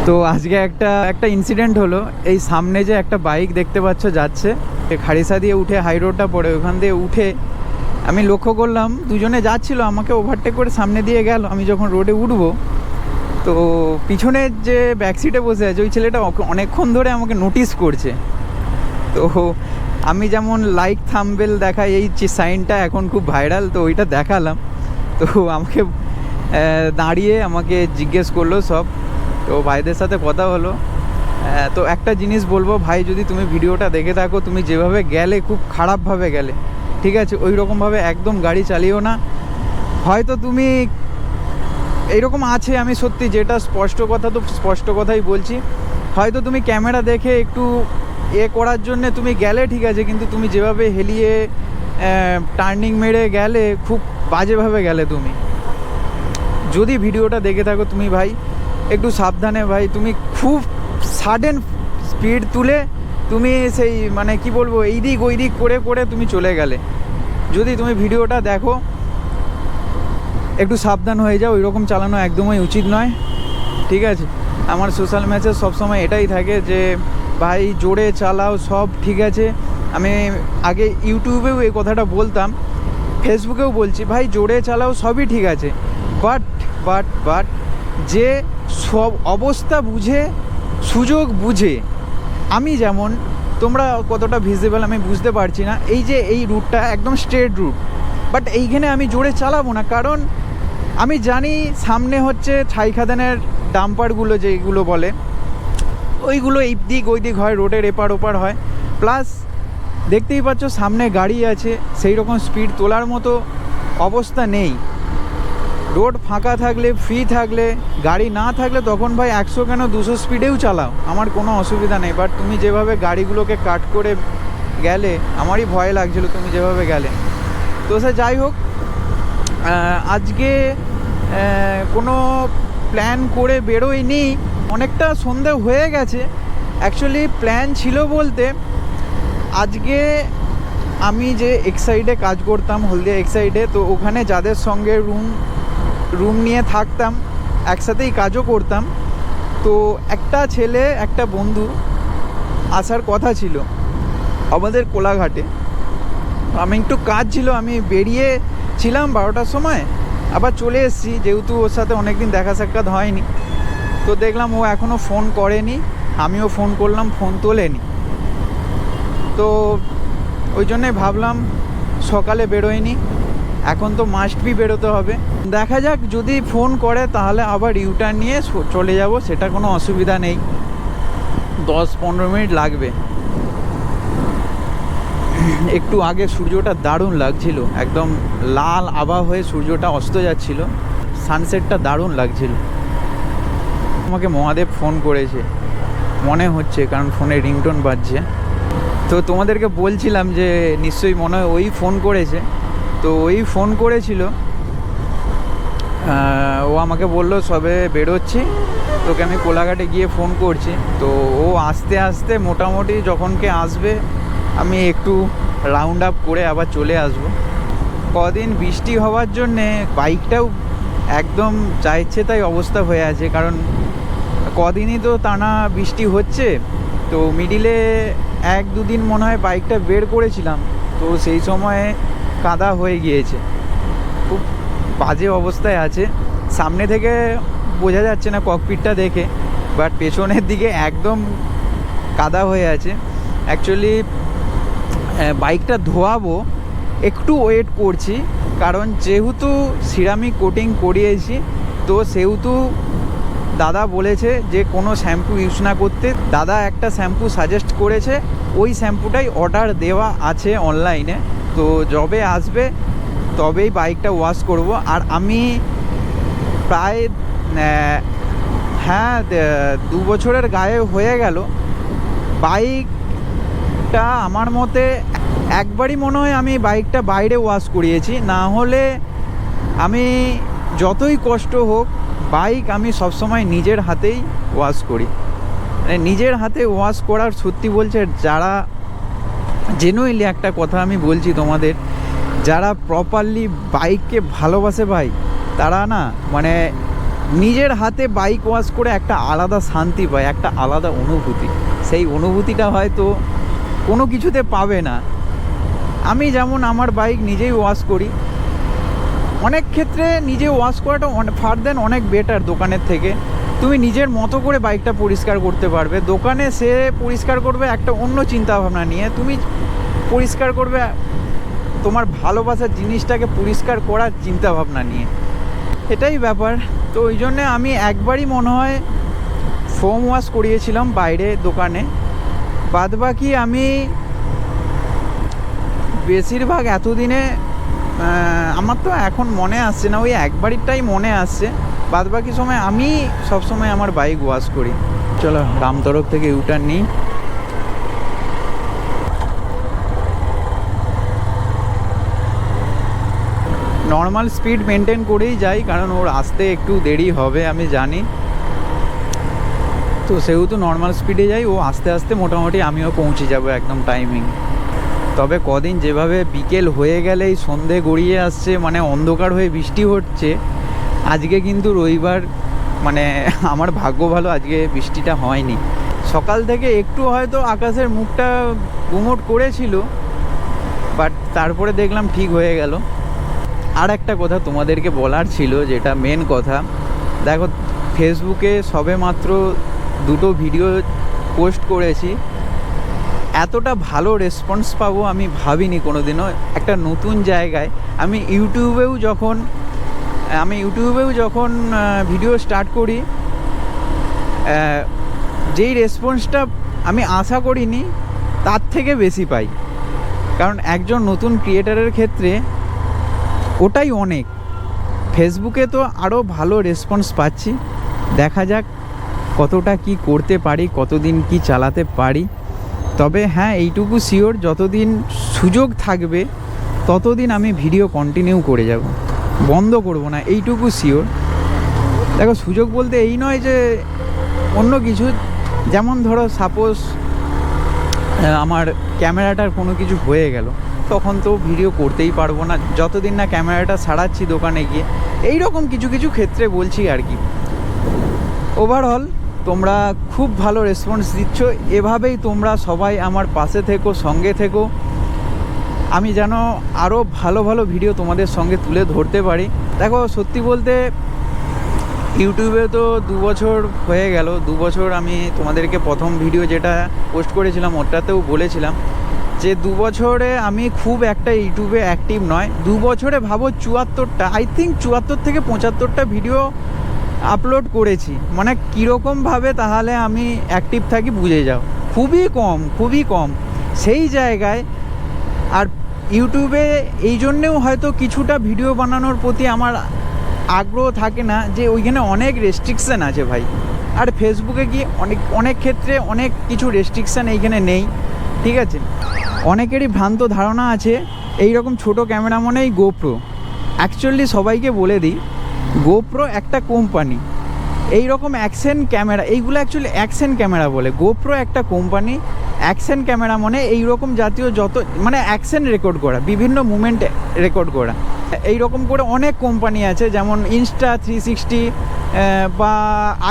তো আজকে একটা ইনসিডেন্ট হলো। এই সামনে যে একটা বাইক দেখতে পাচ্ছ যাচ্ছে, খাড়িসা দিয়ে উঠে হাই রোডটা পড়ে, ওখান দিয়ে উঠে আমি লক্ষ্য করলাম দুজনে যাচ্ছিল, আমাকে ওভারটেক করে সামনে দিয়ে গেল। আমি যখন রোডে উঠবো, তো পিছনের যে ব্যাক সিটে বসে আছে ওই ছেলেটা অনেকক্ষণ ধরে আমাকে নোটিস করছে। তো আমি যেমন লাইক থাম্বনেল দেখাই, এই যে সাইনটা এখন খুব ভাইরাল, তো ওইটা দেখালাম। তো আমাকে দাঁড়িয়ে আমাকে জিজ্ঞেস করলো সব। তো ভাইদের সাথে কথা হলো। তো একটা জিনিস বলবো ভাই, যদি তুমি ভিডিওটা দেখে থাকো, তুমি যেভাবে গেলে খুব খারাপভাবে গেলে, ঠিক আছে? ওই রকমভাবে একদম গাড়ি চালিও না। হয়তো তুমি এইরকম আছে, আমি সত্যি যেটা স্পষ্ট কথা, তো স্পষ্ট কথাই বলছি, হয়তো তুমি ক্যামেরা দেখে একটু করার জন্যে তুমি গেলে, ঠিক আছে, কিন্তু তুমি যেভাবে হেলিয়ে টার্নিং মেরে গেলে, খুব বাজেভাবে গেলে তুমি। যদি ভিডিওটা দেখে থাকো তুমি ভাই, একটু সাবধানে ভাই। তুমি খুব সাডেন স্পিড তুলে তুমি সেই মানে কি বলবো, এই দিক ওই দিক করে করে তুমি চলে গেলে। যদি তুমি ভিডিওটা দেখো, একটু সাবধান হয়ে যাও। ওই রকম চালানো একদমই উচিত নয়, ঠিক আছে? আমার সোশ্যাল মেসেজ সবসময় এটাই থাকে যে ভাই জোরে চালাও, সব ঠিক আছে। আমি আগে ইউটিউবেও এই কথাটা বলতাম, ফেসবুকেও বলছি, ভাই জোরে চালাও, সবই ঠিক আছে, বাট যে সব অবস্থা বুঝে, সুযোগ বুঝে। আমি যেমন, তোমরা কতটা ভিজিবল আমি বুঝতে পারছি না, এই যে এই রুটটা একদম স্ট্রেট রুট, বাট এইখানে আমি জোরে চালাবো না, কারণ আমি জানি সামনে হচ্ছে ছাই খাদানের ডাম্পারগুলো যেগুলো বলে, ওইগুলো এই দিক ওই দিক হয়, রোডের এপার ওপার হয়। প্লাস দেখতেই পাচ্ছ সামনে গাড়ি আছে, সেই রকম স্পিড তোলার মতো অবস্থা নেই। রোড ফাঁকা থাকলে, ফ্রি থাকলে, গাড়ি না থাকলে তখন ভাই 100 কেন 200 স্পিডেও চালাও, আমার কোনো অসুবিধা নেই। বাট তুমি যেভাবে গাড়িগুলোকে কাট করে গেলে, আমারই ভয় লাগছিলো তুমি যেভাবে গেলে। তো সে যাই হোক, আজকে কোনো প্ল্যান করে বেরোইনি, অনেকটা সন্ধে হয়ে গেছে। অ্যাকচুয়ালি প্ল্যান ছিল বলতে, আজকে আমি যে এক্সাইডে কাজ করতাম, হলদিয়া এক্সাইডে, তো ওখানে যাদের সঙ্গে রুম নিয়ে থাকতাম, একসাথেই কাজও করতাম, তো একটা ছেলে, একটা বন্ধু আসার কথা ছিল আমাদের কোলাঘাটে। আমি একটু কাজ ছিল, আমি বেরিয়েছিলাম 12টার সময়, আবার চলে এসেছি, যেহেতু ওর সাথে অনেক দিন দেখা সাক্ষাৎ হয়নি। তো দেখলাম ও এখনও ফোন করেনি, আমিও ফোন করলাম, ফোন তোলেনি। তো ওই জন্যে ভাবলাম সকালে বেরোয়নি, এখন তো মাস্ট বি বেরোতে হবে। দেখা যাক, যদি ফোন করে তাহলে আবার ইউটার্ন নিয়ে চলে যাব, সেটা কোনো অসুবিধা নেই। 10-15 মিনিট লাগবে। একটু আগে সূর্যটা দারুণ লাগছিল, একদম লাল আভা হয়ে সূর্যটা অস্ত যাচ্ছিল, সানসেটটা দারুণ লাগছিল। আমাকে মহাদেব ফোন করেছে মনে হচ্ছে, কারণ ফোনে রিংটোন বাজছে। তো তোমাদেরকে বলছিলাম যে নিশ্চয়ই মনে হয় ওই ফোন করেছে। তো ওই ফোন করেছিল, ও আমাকে বললো সবে বেরোচ্ছি, তোকে আমি কোলাঘাটে গিয়ে ফোন করছি। তো ও আস্তে আস্তে মোটামুটি যখনকে আসবে, আমি একটু রাউন্ড আপ করে আবার চলে আসব। কদিন বৃষ্টি হওয়ার জন্যে বাইকটাও একদম যা ইচ্ছে তাই অবস্থা হয়ে আছে, কারণ কদিনই তো টানা বৃষ্টি হচ্ছে। তো মিডিলে 1-2 দিন মনে হয় বাইকটা বের করেছিলাম, তো সেই সময়ে কাদা হয়ে গিয়েছে, খুব বাজে অবস্থায় আছে। সামনে থেকে বোঝা যাচ্ছে না ককপিটটা দেখে, বাট পেছনের দিকে একদম কাদা হয়ে আছে। অ্যাকচুয়ালি বাইকটা ধোয়াবো, একটু ওয়েট করছি, কারণ যেহেতু সিরামিক কোটিং করিয়েছি, তো সেহেতু দাদা বলেছে যে কোনো শ্যাম্পু ইউজ না করতে। দাদা একটা শ্যাম্পু সাজেস্ট করেছে, ওই শ্যাম্পুটাই অর্ডার দেওয়া আছে অনলাইনে। তো যবে আসবে তবেই বাইকটা ওয়াশ করব। আর আমি প্রায় 2 বছরের গায়ে হয়ে গেল, বাইকটা আমার মতে একবারই মনে হয় আমি বাইকটা বাইরে ওয়াশ করিয়েছি, না হলে আমি যতই কষ্ট হোক বাইক আমি সবসময় নিজের হাতেই ওয়াশ করি। মানে নিজের হাতে ওয়াশ করার, সত্যি বলছে, যারা জেনুইনলি একটা কথা আমি বলছি তোমাদের, যারা প্রপারলি বাইককে ভালোবাসে ভাই, তারা না মানে নিজের হাতে বাইক ওয়াশ করে একটা আলাদা শান্তি পায়, একটা আলাদা অনুভূতি। সেই অনুভূতিটা হয়তো কোনো কিছুতে পাবে না। আমি যেমন আমার বাইক নিজেই ওয়াশ করি, অনেক ক্ষেত্রে নিজে ওয়াশ করাটা ফার দেন অনেক বেটার দোকানের থেকে। তুমি নিজের মতো করে বাইকটা পরিষ্কার করতে পারবে। দোকানে সে পরিষ্কার করবে একটা অন্য চিন্তাভাবনা নিয়ে, তুমি পরিষ্কার করবে তোমার ভালোবাসার জিনিসটাকে পরিষ্কার করার চিন্তাভাবনা নিয়ে। এটাই ব্যাপার। তো ওই জন্যে আমি একবারই মনে হয় ফোম ওয়াশ করিয়েছিলাম বাইরে দোকানে। বাদবাকি আমি বেশিরভাগ এতদিনে আমার তো এখন মনে আসছে না, ওই একবারটাই মনে আসছে। বাদবাকি সময় আমি সবসময় আমার বাইক ওয়াশ করি। চলো রামতরফ থেকে ইউটার্ন নিই। নর্মাল স্পিড মেনটেন করেই যাই, কারণ ওর আসতে একটু দেরি হবে আমি জানি। তো সেহেতু নর্মাল স্পিডে যাই, ও আস্তে আস্তে মোটামুটি আমিও পৌঁছে যাব একদম টাইমিং। তবে কদিন যেভাবে বিকেল হয়ে গেলেই সন্ধে গড়িয়ে আসছে, মানে অন্ধকার হয়ে বৃষ্টি হচ্ছে। আজকে কিন্তু রবিবার, মানে আমার ভাগ্য ভালো আজকে বৃষ্টিটা হয়নি। সকাল থেকে একটু হয়তো আকাশের মুখটা গুমোট করেছিল, বাট তারপরে দেখলাম ঠিক হয়ে গেল। আর একটা কথা তোমাদেরকে বলার ছিল, যেটা মেন কথা, দেখো ফেসবুকে সবে মাত্র 2টো ভিডিও পোস্ট করেছি, এতটা ভালো রেসপন্স পাবো আমি ভাবিনি কোনোদিনও। একটা নতুন জায়গায় আমি ইউটিউবেও যখন ভিডিও স্টার্ট করি, যেই রেসপন্সটা আমি আশা করিনি তার থেকে বেশি পাই। কারণ একজন নতুন ক্রিয়েটারের ক্ষেত্রে ওটাই অনেক। ফেসবুকে তো আরও ভালো রেসপন্স পাচ্ছি, দেখা যাক কতটা কি করতে পারি, কতদিন কি চালাতে পারি। তবে হ্যাঁ, এইটুকু শিওর, যতদিন সুযোগ থাকবে ততদিন আমি ভিডিও কন্টিনিউ করে যাব, বন্ধ করব না, এইটুকু শিওর। দেখো সুযোগ বলতে এই নয় যে অন্য কিছু, যেমন ধরো সাপোজ আমার ক্যামেরাটার কোনো কিছু হয়ে গেল, তখন তো ভিডিও করতেই পারবো না যতদিন না ক্যামেরাটা সারাচ্ছি দোকানে গিয়ে। এই রকম কিছু কিছু ক্ষেত্রে বলছি আর কি। ওভারঅল তোমরা খুব ভালো রেসপন্স দিচ্ছ, এভাবেই তোমরা সবাই আমার পাশে থেকো, সঙ্গে থেকো। আমি যেন আরও ভালো ভালো ভিডিও তোমাদের সঙ্গে তুলে ধরতে পারি। দেখো সত্যি বলতে ইউটিউবে তো 2 বছর হয়ে গেল। 2 বছর আমি তোমাদেরকে প্রথম ভিডিও যেটা পোস্ট করেছিলাম ওটাতেও বলেছিলাম যে 2 বছরে আমি খুব একটা ইউটিউবে অ্যাক্টিভ নয়। 2 বছরে ভাবো 74টা, আই থিঙ্ক 74 থেকে 75টা ভিডিও আপলোড করেছি। মানে কীরকমভাবে তাহলে আমি অ্যাক্টিভ থাকি বুঝে যাও, খুবই কম সেই জায়গায়। আর ইউটিউবে এই জন্যেও হয়তো কিছুটা ভিডিও বানানোর প্রতি আমার আগ্রহ থাকে না, যে ওইখানে অনেক রেস্ট্রিকশান আছে ভাই। আর ফেসবুকে কি অনেক ক্ষেত্রে অনেক কিছু রেস্ট্রিকশান এইখানে নেই, ঠিক আছে। অনেকেরই ভ্রান্ত ধারণা আছে এই রকম ছোটো ক্যামেরা মানেই গোপ্রো। অ্যাকচুয়ালি সবাইকে বলে দিই, গোপ্রো একটা কোম্পানি। এই রকম অ্যাকশন ক্যামেরা, এইগুলো অ্যাকচুয়ালি অ্যাকশন ক্যামেরা বলে। গোপ্রো একটা কোম্পানি, অ্যাকশন ক্যামেরা মানে এই রকম জাতীয় যত, মানে অ্যাকশন রেকর্ড করা, বিভিন্ন মুভমেন্ট রেকর্ড করা। এই রকম করে অনেক কোম্পানি আছে, যেমন Insta360 বা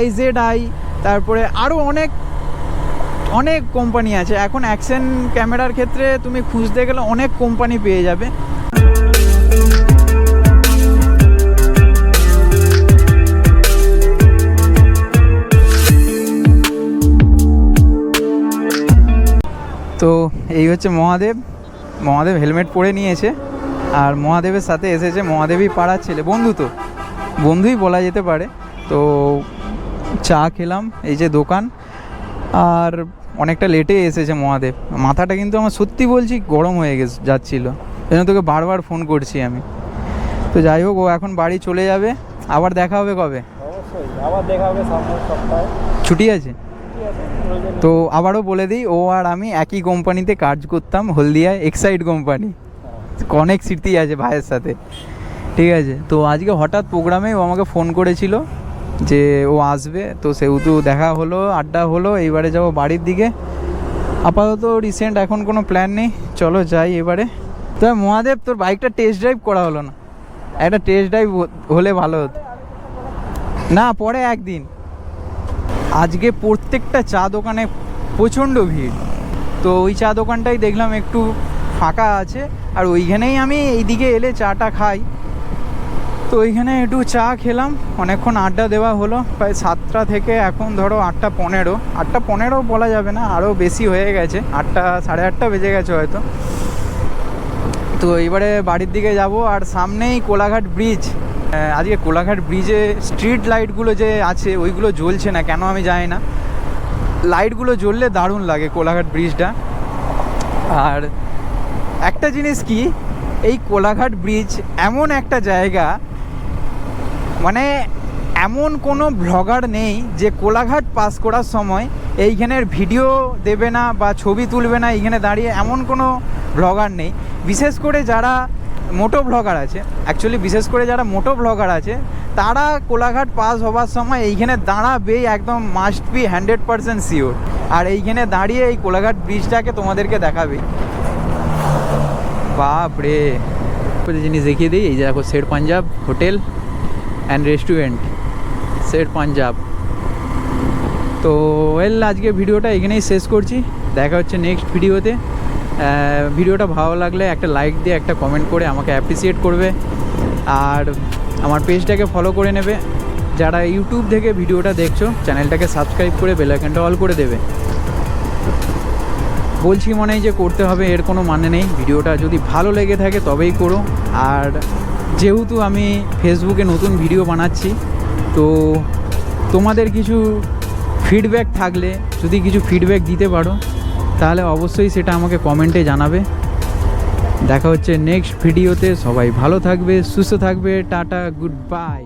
IZI, তারপরে আরও অনেক কোম্পানি আছে। এখন অ্যাকশন ক্যামেরার ক্ষেত্রে তুমি খুঁজতে গেলে অনেক কোম্পানি পেয়ে যাবে। তো এই হচ্ছে মহাদেব হেলমেট পরে নিয়েছে, আর মহাদেবের সাথে এসেছে মহাদেবই পাড়ার ছেলে, বন্ধুই বলা যেতে পারে। তো চা খেলাম, এই যে দোকান, আর অনেকটা লেটে এসেছে মহাদেব। মাথাটা কিন্তু আমার সত্যি বলছি গরম হয়ে যাচ্ছিলো, যেন তোকে বারবার ফোন করছি আমি। তো যাই হোক, ও এখন বাড়ি চলে যাবে। আবার দেখা হবে কবে? অবশ্যই আবার দেখা হবে সামনের সপ্তাহে। ছুটি আছে? তো আবারও বলে দিই, ও আর আমি একই কোম্পানিতে কাজ করতাম, হলদিয়ায়, এক্সাইড কোম্পানি। অনেক স্মৃতি আছে ভাইয়ের সাথে, ঠিক আছে। তো আজকে হঠাৎ প্রোগ্রামে ও আমাকে ফোন করেছিল যে ও আসবে, তো সেহেতু দেখা হলো, আড্ডা হলো। এইবারে যাবো বাড়ির দিকে। আপাতত রিসেন্ট এখন কোনো প্ল্যান নেই, চলো যাই এবারে। তো মহাদেব, তোর বাইকটা টেস্ট ড্রাইভ করা হলো না? একটা টেস্ট ড্রাইভ হলে ভালো হতো। না, পরে একদিন। আজকে প্রত্যেকটা চা দোকানে প্রচণ্ড ভিড়, তো ওই চা দোকানটাই দেখলাম একটু ফাঁকা আছে, আর ওইখানেই আমি এইদিকে এলে চাটা খাই। তো ওইখানে একটু চা খেলাম, অনেকক্ষণ আড্ডা দেওয়া হলো, প্রায় 7টা থেকে এখন ধরো 8টা 15, 8টা 15 বলা যাবে না, আরও বেশি হয়ে গেছে, 8টা সাড়ে 8টা বেজে গেছে হয়তো। তো এবারে বাড়ির দিকে যাব, আর সামনেই কোলাঘাট ব্রিজ। আজকে কোলাঘাট ব্রিজে স্ট্রিট লাইটগুলো যে আছে ওইগুলো জ্বলছে না কেন আমি জানি না, লাইটগুলো জ্বললে দারুণ লাগে কোলাঘাট ব্রিজটা। আর একটা জিনিস কি, এই কোলাঘাট ব্রিজ এমন একটা জায়গা, মানে এমন কোনো ব্লগার নেই যে কোলাঘাট পাস করার সময় এইখানের ভিডিও দেবে না বা ছবি তুলবে না এইখানে দাঁড়িয়ে, এমন কোনো ব্লগার নেই। বিশেষ করে যারা মোটো ব্লগার আছে, অ্যাকচুয়ালি বিশেষ করে যারা মোটো ব্লগার আছে, তারা কোলাঘাট পাস হওয়ার সময় এইখানে দাঁড়াবেই, একদম মাস্ট বি 100% শিওর। আর এইখানে দাঁড়িয়ে এই কোলাঘাট ব্রিজটাকে তোমাদেরকে দেখাবে। বাপ রে, জিনিস দেখিয়ে দিই। এই যে দেখো, শের পাঞ্জাব হোটেল অ্যান্ড রেস্টুরেন্ট, শের পাঞ্জাব। তো আজকে ভিডিওটা এখানেই শেষ করছি, দেখা হচ্ছে নেক্সট ভিডিওতে। ভিডিওটা ভালো লাগলে একটা লাইক দিয়ে একটা কমেন্ট করে আমাকে অ্যাপ্রিসিয়েট করবে, আর আমার পেজটাকে ফলো করে নেবে। যারা ইউটিউব থেকে ভিডিওটা দেখছো, চ্যানেলটাকে সাবস্ক্রাইব করে বেল আইকনটা অল করে দেবে। বলছি মনেই যে করতে হবে, এর কোনো মানে নেই। ভিডিওটা যদি ভালো লেগে থাকে তবেই করো। আর যেহেতু আমি ফেসবুকে নতুন ভিডিও বানাচ্ছি, তো তোমাদের কিছু ফিডব্যাক থাকলে, যদি কিছু ফিডব্যাক দিতে পারো, তাহলে অবশ্যই সেটা আমাকে কমেন্টে জানাবে। দেখা হচ্ছে নেক্সট ভিডিওতে। সবাই ভালো থাকবে, সুস্থ থাকবে। Tata, good bye.